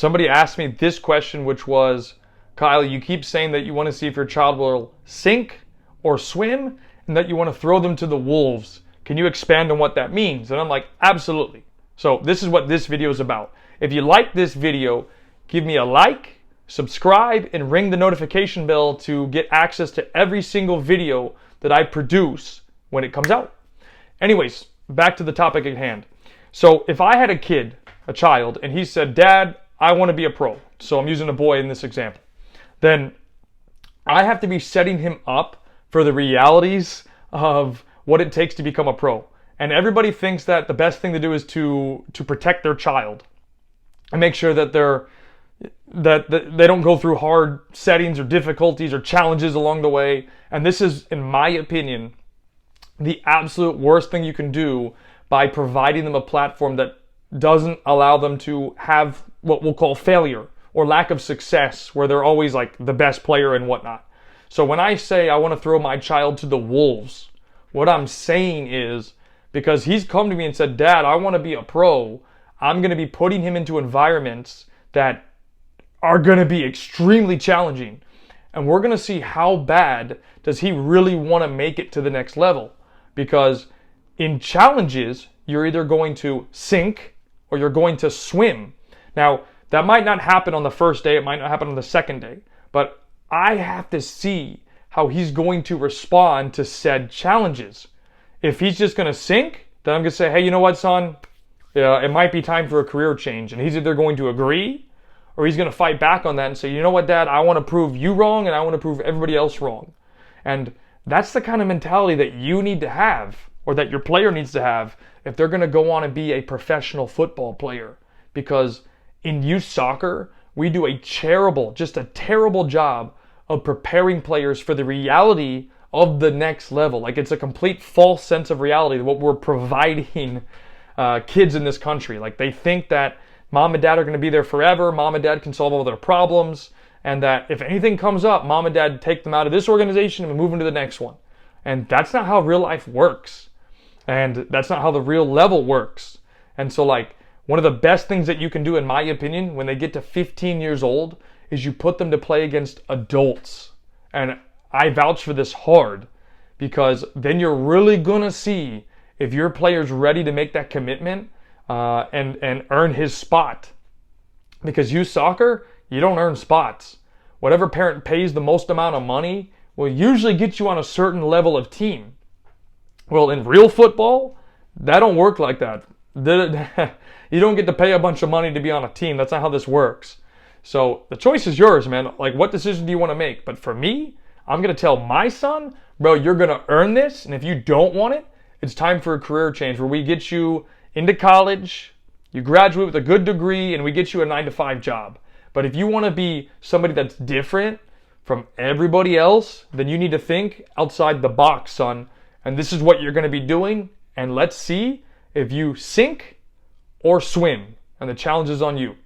Somebody asked me this question, which was, Kyle, you keep saying that you want to see if your child will sink or swim and that you want to throw them to the wolves. Can you expand on what that means? And I'm like, absolutely. So this is what this video is about. If you like this video, give me a like, subscribe, and ring the notification bell to get access to every single video that I produce when it comes out. Anyways, back to the topic at hand. So if I had a child, and he said, Dad, I want to be a pro. So I'm using a boy in this example. Then I have to be setting him up for the realities of what it takes to become a pro. And everybody thinks that the best thing to do is to protect their child and make sure that they don't go through hard settings or difficulties or challenges along the way. And this is, in my opinion, the absolute worst thing you can do by providing them a platform that doesn't allow them to have what we'll call failure or lack of success, where they're always like the best player and whatnot. So when I say I want to throw my child to the wolves, what I'm saying is, because he's come to me and said, Dad, I want to be a pro, I'm going to be putting him into environments that are going to be extremely challenging. And we're going to see how bad does he really want to make it to the next level. Because in challenges, you're either going to sink or you're going to swim. Now, that might not happen on the first day, it might not happen on the second day, but I have to see how he's going to respond to said challenges. If he's just going to sink, then I'm going to say, hey, you know what, son? It might be time for a career change. And he's either going to agree or he's going to fight back on that and say, you know what, Dad, I want to prove you wrong and I want to prove everybody else wrong. And that's the kind of mentality that you need to have, or that your player needs to have, if they're going to go on and be a professional football player. Because in youth soccer, we do a terrible job of preparing players for the reality of the next level. Like, it's a complete false sense of reality, what we're providing kids in this country. Like, they think that mom and dad are going to be there forever, mom and dad can solve all their problems, and that if anything comes up, mom and dad take them out of this organization and move them to the next one. And that's not how real life works. And that's not how the real level works. And so, like, one of the best things that you can do, in my opinion, when they get to 15 years old, is you put them to play against adults. And I vouch for this hard, because then you're really going to see if your player's ready to make that commitment and earn his spot. Because youth soccer, you don't earn spots. Whatever parent pays the most amount of money will usually get you on a certain level of team. Well, in real football, that don't work like that. You don't get to pay a bunch of money to be on a team. That's not how this works. So the choice is yours, man. Like, what decision do you want to make? But for me, I'm going to tell my son, bro, you're going to earn this. And if you don't want it, it's time for a career change where we get you into college, you graduate with a good degree, and we get you a 9-to-5 job. But if you want to be somebody that's different from everybody else, then you need to think outside the box, son. And this is what you're going to be doing. And let's see if you sink or swim. And the challenge is on you.